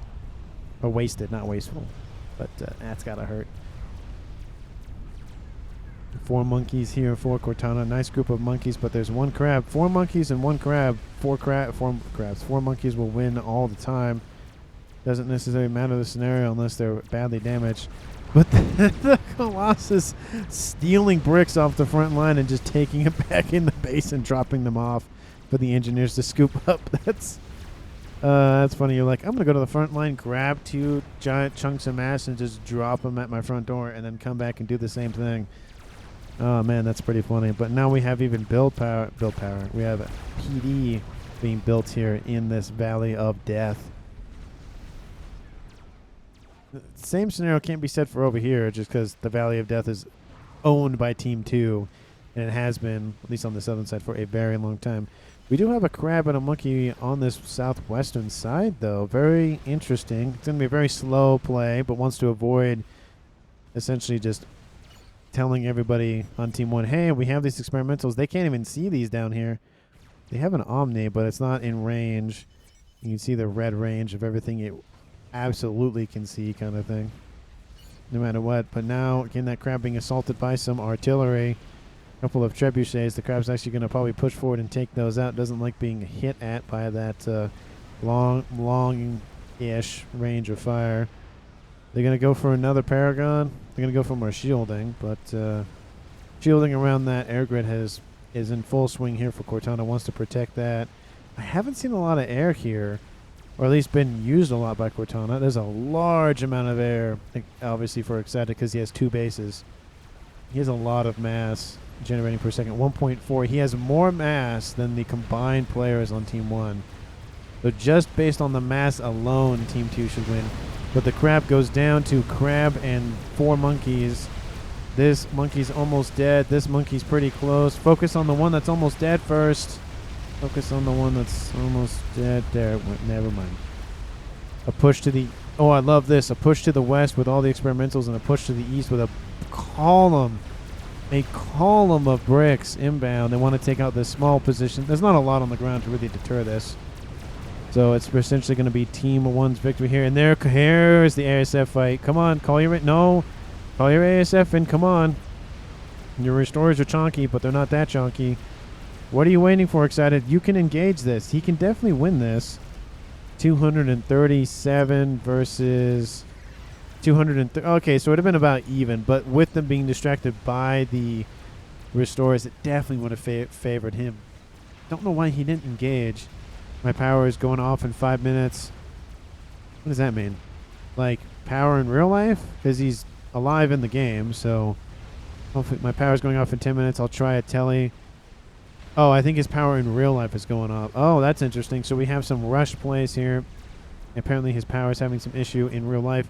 S1: Or wasted, not wasteful. But that's gotta hurt. 4 monkeys here for Cortana. Nice group of monkeys, but there's one crab. 4 monkeys and 1 crab. 4 crabs. 4 monkeys will win all the time. Doesn't necessarily matter the scenario unless they're badly damaged. But the Colossus stealing bricks off the front line and just taking it back in the base and dropping them off for the engineers to scoop up. That's funny. You're like, I'm going to go to the front line, grab 2 giant chunks of mass and just drop them at my front door and then come back and do the same thing. Oh, man, that's pretty funny. But now we have even build power. We have a PD being built here in this Valley of Death. Same scenario can't be said for over here, just because the Valley of Death is owned by Team 2, and it has been, at least on the southern side, for a very long time. We do have a crab and a monkey on this southwestern side, though. Very interesting. It's going to be a very slow play, but wants to avoid essentially just telling everybody on Team 1, hey, we have these experimentals. They can't even see these down here. They have an Omni, but it's not in range. You can see the red range of everything it absolutely can see, kind of thing, no matter what. But now again, that crab being assaulted by some artillery, a couple of trebuchets. The crab's actually going to probably push forward and take those out. Doesn't like being hit at by that long-ish range of fire. They're going to go for another Paragon. They're going to go for more shielding, but shielding around that air grid is in full swing here for Cortana. Wants to protect that. I haven't seen a lot of air here, or at least been used a lot by Cortana. There's a large amount of air, obviously, for Excited, because he has 2 bases. He has a lot of mass generating per second, 1.4. He has more mass than the combined players on Team 1. So just based on the mass alone, Team 2 should win. But the crab goes down to crab and 4 monkeys. This monkey's almost dead. This monkey's pretty close. Focus on the one that's almost dead first. Focus on the one that's almost dead. There, never mind. A push to the... oh, I love this. A push to the west with all the experimentals and a push to the east with a column. A column of bricks inbound. They want to take out this small position. There's not a lot on the ground to really deter this. So it's essentially going to be Team 1's victory here. And here's the ASF fight. Come on, call your... no. Call your ASF in. Come on. Your restorers are chonky, but they're not that chonky. What are you waiting for, Excited? You can engage this. He can definitely win this. 237 versus 230. Okay, so it would have been about even, but with them being distracted by the restores, it definitely would have favored him. Don't know why he didn't engage. My power is going off in 5 minutes. What does that mean? Like, power in real life? Because he's alive in the game, so hopefully my power is going off in 10 minutes. I'll try a telly. Oh, I think his power in real life is going up. Oh, that's interesting. So we have some rush plays here. Apparently his power is having some issue in real life.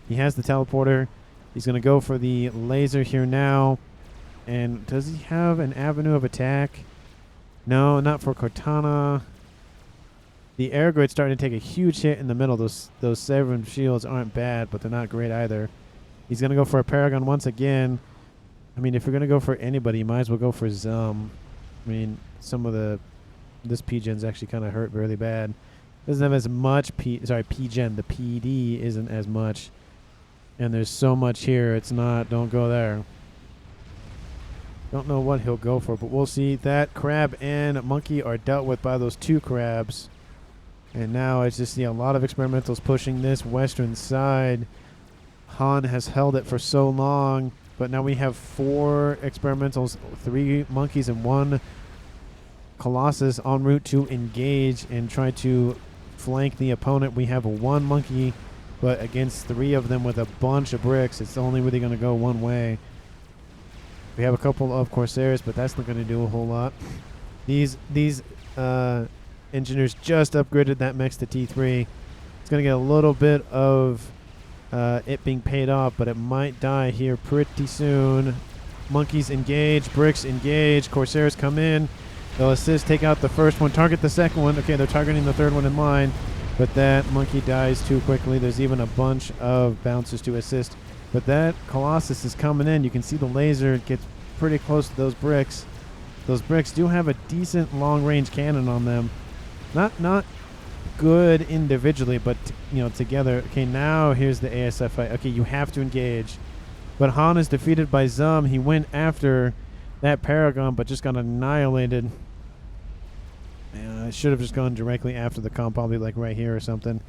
S1: He has the teleporter. He's going to go for the laser here now. And does he have an avenue of attack? No, not for Cortana. The air grid's starting to take a huge hit in the middle. Those Severin shields aren't bad, but they're not great either. He's going to go for a Paragon once again. I mean, if you're going to go for anybody, you might as well go for Zum. I mean, this P-Gen's actually kind of hurt really bad. Doesn't have as much P-Gen. The PD isn't as much. And there's so much here. It's not, don't go there. Don't know what he'll go for, but we'll see. That crab and monkey are dealt with by those 2 crabs. And now I just see a lot of experimentals pushing this western side. Han has held it for so long. But now we have 4 experimentals, 3 monkeys, and 1 Colossus en route to engage and try to flank the opponent. We have a 1 monkey, but against 3 of them with a bunch of bricks, it's only really going to go one way. We have a couple of Corsairs, but that's not going to do a whole lot. These engineers just upgraded that mechs to T3. It's going to get a little bit of it being paid off, but it might die here pretty soon. Monkeys engage, bricks engage, Corsairs come in. They'll assist, take out the first one, target the second one. Okay, they're targeting the third one in line, but that monkey dies too quickly. There's even a bunch of bouncers to assist. But that Colossus is coming in. You can see the laser gets pretty close to those bricks. Those bricks do have a decent long-range cannon on them. Not good individually, but together. Okay, now here's the ASF fight. Okay, you have to engage. But Han is defeated by Zum. He went after that Paragon, but just got annihilated. I should have just gone directly after the comp, probably like right here or something.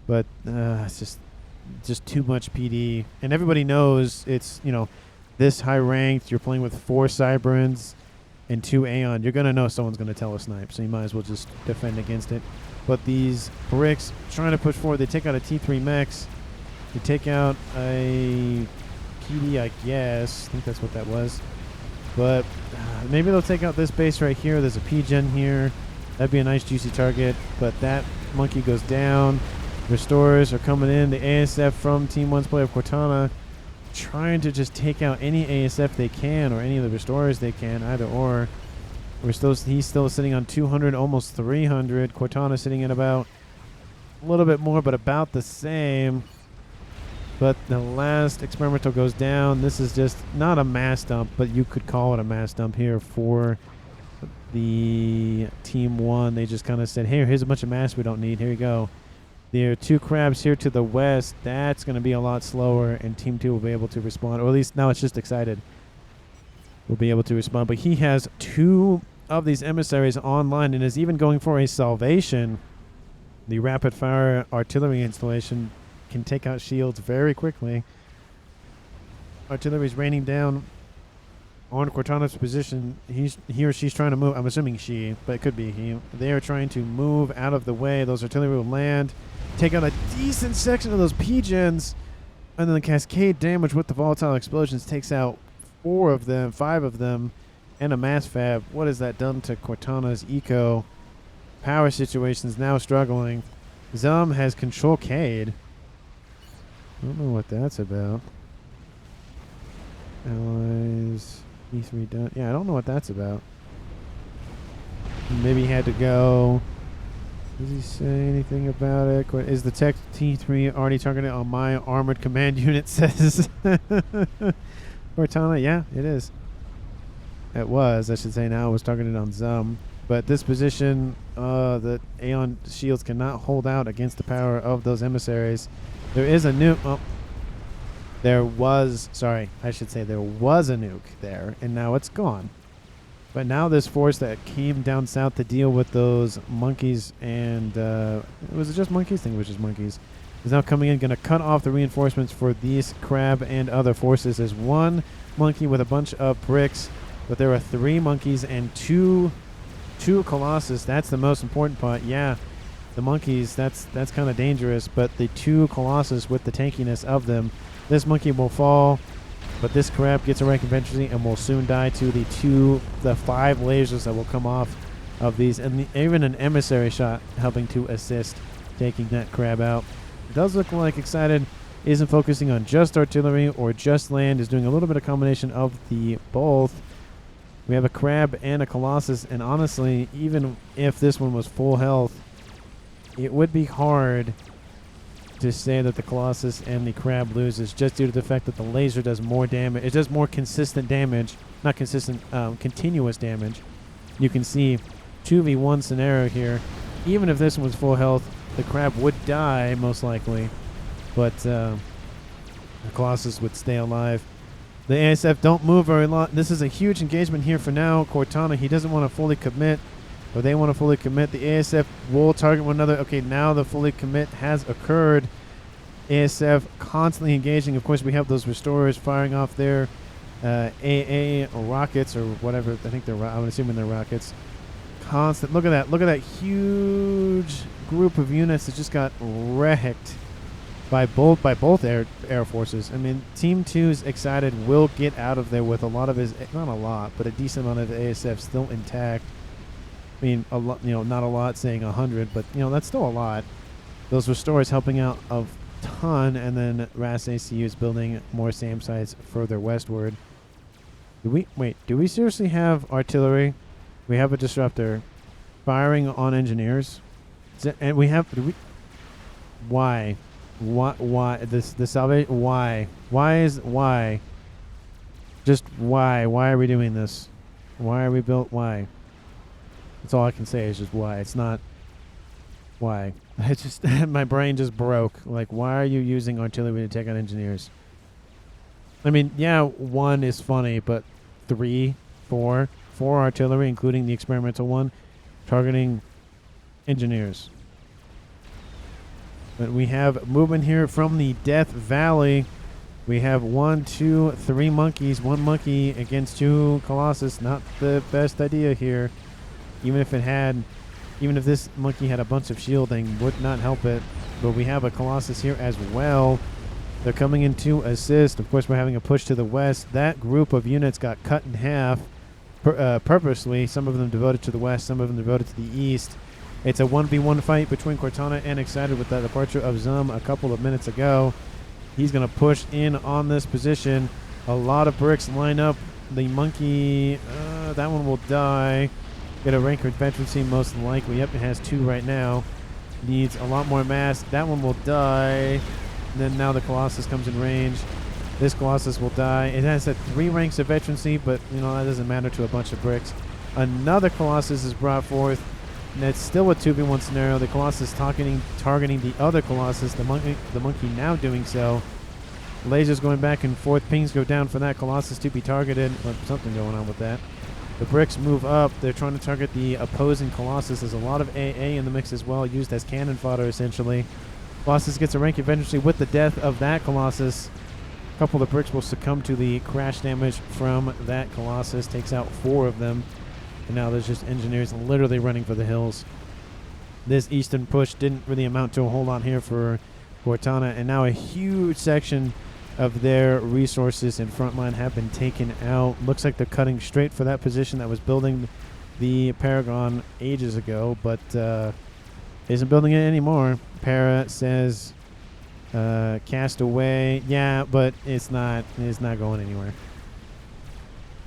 S1: But it's just too much PD. And everybody knows it's, this high ranked. You're playing with 4 Cyberans and 2 Aeon. You're going to know someone's going to telesnipe, so you might as well just defend against it. But these bricks trying to push forward. They take out a T3 Mechs. They take out a PD, I guess. I think that's what that was. But maybe they'll take out this base right here. There's a P-Gen here. That'd be a nice juicy target. But that monkey goes down. Restorers are coming in. The ASF from Team 1's play of Cortana trying to just take out any ASF they can or any of the restorers they can, either or. He's still sitting on 200, almost 300. Cortana sitting at about a little bit more, but about the same. But the last experimental goes down. This is just not a mass dump, but you could call it a mass dump here for the Team 1. They just kind of said, hey, here's a bunch of mass we don't need. Here you go. There are 2 crabs here to the west. That's going to be a lot slower, and Team 2 will be able to respond. Or at least now it's just excited. Will be able to respond. But he has 2 of these emissaries online and is even going for a salvation. The rapid fire artillery installation can take out shields very quickly. Artillery is raining down on Cortana's position. He or she's trying to move. I'm assuming she, but it could be he. They are trying to move out of the way. Those artillery will land, take out a decent section of those P-Gens, and then the cascade damage with the volatile explosions takes out 4 of them, 5 of them, and a mass fab. What has that done to Cortana's eco? Power situation's now struggling. Zum has control Cade. I don't know what that's about. Allies, E3 done. Yeah, I don't know what that's about. Maybe he had to go. Does he say anything about it? Is the tech T3 already targeted on my armored command unit? Says Cortana. Yeah, it is. It was, I should say now. It was targeted on Zum. But this position, the Aeon shields cannot hold out against the power of those emissaries. There is a nuke. Oh, there was a nuke there, and now it's gone. But now this force that came down south to deal with those monkeys and was it just monkeys? I think it was just monkeys. Is now coming in, going to cut off the reinforcements for these crab and other forces. There's one monkey with a bunch of bricks, but there are 3 monkeys and two colossus. That's the most important part. Yeah, the monkeys, that's kind of dangerous, but the 2 colossus with the tankiness of them, this monkey will fall. But this crab gets a rank eventually and will soon die to the 5 lasers that will come off of these. And even an emissary shot helping to assist taking that crab out. It does look like Excited isn't focusing on just artillery or just land. Is doing a little bit of combination of the both. We have a crab and a colossus. And honestly, even if this one was full health, it would be hard to say that the colossus and the crab loses just due to the fact that the laser does more damage. It does more consistent damage, not consistent, continuous damage. You can see 2v1 scenario here. Even if this one was full health, the crab would die most likely, but the colossus would stay alive. The ASF don't move very long. This is a huge engagement here for now. Cortana, he doesn't want to fully commit, but they want to fully commit. The ASF will target one another. Okay, now the fully commit has occurred. ASF constantly engaging. Of course, we have those restorers firing off their AA rockets or whatever. I think they're. I'm assuming they're rockets. Constant. Look at that. Look at that huge group of units that just got wrecked by both air forces. I mean, Team 2's Excited will get out of there with a lot of his, not a lot, but a decent amount of the ASF still intact. I mean, a lot, not a lot, saying 100, but that's still a lot. Those restorers helping out a ton, and then RAS ACU is building more SAM sites further westward. Do we seriously have artillery? We have a disruptor firing on engineers, and we have. Why? Why the salvation? Why? Just why? Why are we doing this? Why are we built? Why? That's all I can say is just why. It's not why. It's just my brain just broke. Like, why are you using artillery to take on engineers? I mean, yeah, 1 is funny, but 3, 4 artillery, including the experimental one, targeting engineers. But we have movement here from the Death Valley. We have 1, 2, 3 monkeys. 1 monkey against 2 colossus. Not the best idea here. Even if this monkey had a bunch of shielding, would not help it. But we have a colossus here as well. They're coming in to assist. Of course, we're having a push to the west. That group of units got cut in half purposely. Some of them devoted to the west, some of them devoted to the east. It's a 1v1 fight between Cortana and Excited with the departure of Zum a couple of minutes ago. He's going to push in on this position. A lot of bricks line up. The monkey, that one will die. Get a rank adventure most likely. Yep, it has 2 right now. Needs a lot more mass. That one will die. And then now the Colossus comes in range. This Colossus will die. It has 3 ranks of veterancy, but that doesn't matter to a bunch of bricks. Another Colossus is brought forth. And it's still a 2v1 scenario. The Colossus targeting the other Colossus. The monkey now doing so. Lasers going back and forth. Pings go down for that Colossus to be targeted. But something going on with that. The bricks move up. They're trying to target the opposing Colossus. There's a lot of AA in the mix as well, used as cannon fodder essentially. Colossus gets a rank eventually with the death of that Colossus. A couple of the bricks will succumb to the crash damage from that Colossus. Takes out 4 of them. And now there's just engineers literally running for the hills. This eastern push didn't really amount to a whole lot here for Cortana. And now a huge section of their resources and front line have been taken out. Looks like they're cutting straight for that position that was building the Paragon ages ago, but isn't building it anymore. Para says cast away. Yeah, but it's not going anywhere.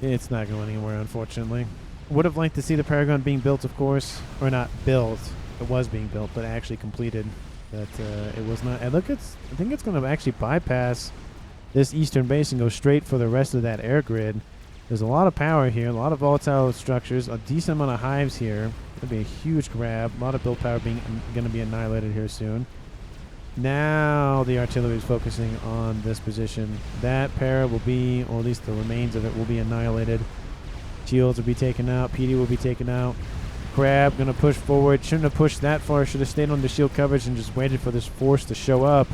S1: It's not going anywhere, unfortunately. Would have liked to see the Paragon being built, of course. Or not built. It was being built, but actually completed. But it was not. I think it's going to actually bypass this eastern base and go straight for the rest of that air grid. There's a lot of power here, a lot of volatile structures, a decent amount of hives here. Going to be a huge grab. A lot of build power going to be annihilated here soon. Now the artillery is focusing on this position. That para will be, or at least the remains of it, will be annihilated. Shields will be taken out. PD will be taken out. Crab going to push forward. Shouldn't have pushed that far. Should have stayed on the shield coverage and just waited for this force to show up.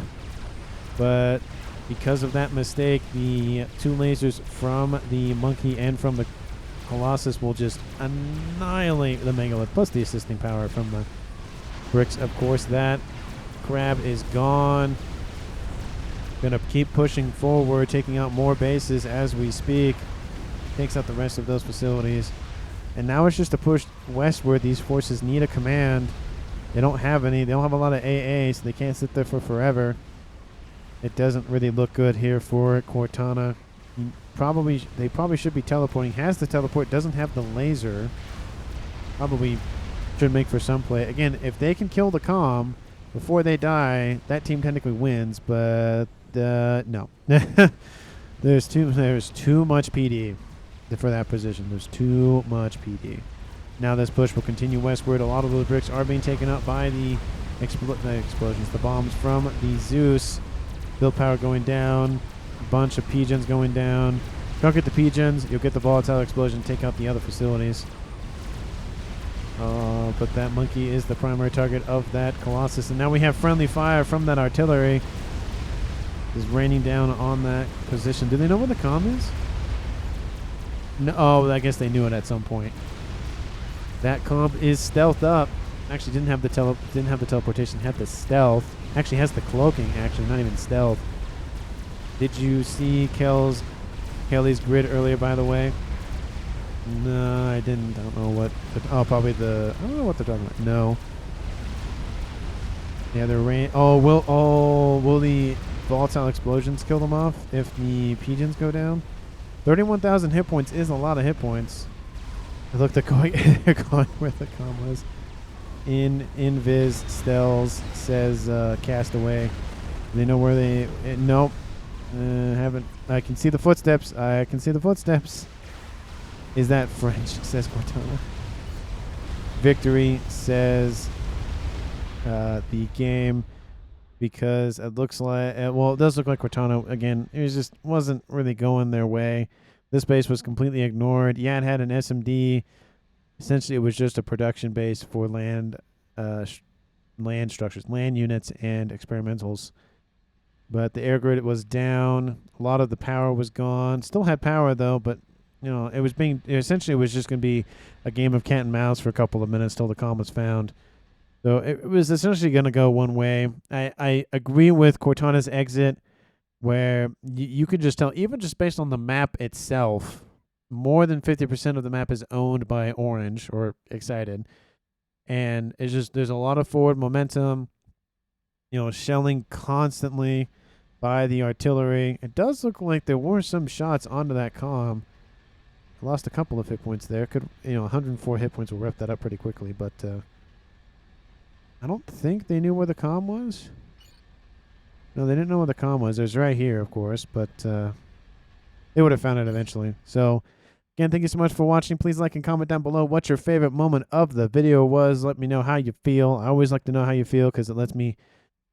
S1: But because of that mistake, the 2 lasers from the Monkey and from the Colossus will just annihilate the Megalith, plus the assisting power from the bricks. Of course, that Crab is gone. Gonna keep pushing forward, taking out more bases as we speak. Takes out the rest of those facilities. And now it's just to push westward. These forces need a command. They don't have any. They don't have a lot of AA, so they can't sit there for forever. It doesn't really look good here for Cortana. They probably should be teleporting. Has the teleport, doesn't have the laser. Probably should make for some play. Again, if they can kill the comm before they die, that team technically wins, but no. There's too much PD for that position. There's too much PD. Now this push will continue westward. A lot of those bricks are being taken up by the explosions, the bombs from the Zeus. Build power going down. A bunch of P-gens going down. Don't get the P-gens, you'll get the volatile explosion, take out the other facilities. But that Monkey is the primary target of that Colossus. And now we have friendly fire from that artillery. Is raining down on that position. Do they know where the comm is? No, oh, I guess they knew it at some point. That comm is stealthed up. Actually, didn't have the teleportation. Had the stealth. Actually, has the cloaking. Actually, not even stealth. Did you see Kelly's grid earlier? By the way. No, I didn't. I don't know what. Oh, probably the. I don't know what they're talking about. No. Yeah, they're rain. Oh, will the volatile explosions kill them off if the pigeons go down? 31,000 hit points is a lot of hit points. Look, they're going where the comm was. Invis Stells says Castaway. They know where they. Nope. Haven't. I can see the footsteps. I can see the footsteps. Is that French? Says Cortana. Victory says the game, because it looks like well, it does look like Cortana again. It just wasn't really going their way. This base was completely ignored. Yeah, it had an SMD. Essentially, it was just a production base for land structures, land units, and experimentals. But the air grid was down. A lot of the power was gone. Still had power though, but you know, it was essentially it was just going to be a game of cat and mouse for a couple of minutes till the comm was found. So it was essentially going to go one way. I agree with Cortana's exit, where you could just tell, even just based on the map itself, more than 50% of the map is owned by Orange or Excited. And it's just, there's a lot of forward momentum, you know, shelling constantly by the artillery. It does look like there were some shots onto that comm. I lost a couple of hit points there. 104 hit points will wrap that up pretty quickly, but I don't think they knew where the comm was. No, they didn't know where the comm was. It was right here, of course, but they would have found it eventually. So, again, thank you so much for watching. Please like and comment down below what your favorite moment of the video was. Let me know how you feel. I always like to know how you feel because it lets me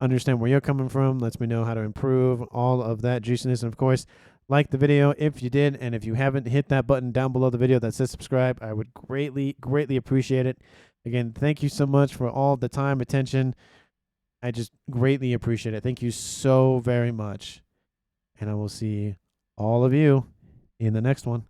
S1: understand where you're coming from, lets me know how to improve, all of that juiciness. And, of course, like the video if you did, and if you haven't, hit that button down below the video that says subscribe. I would greatly, greatly appreciate it. Again, thank you so much for all the time, attention. I just greatly appreciate it. Thank you so very much. And I will see all of you in the next one.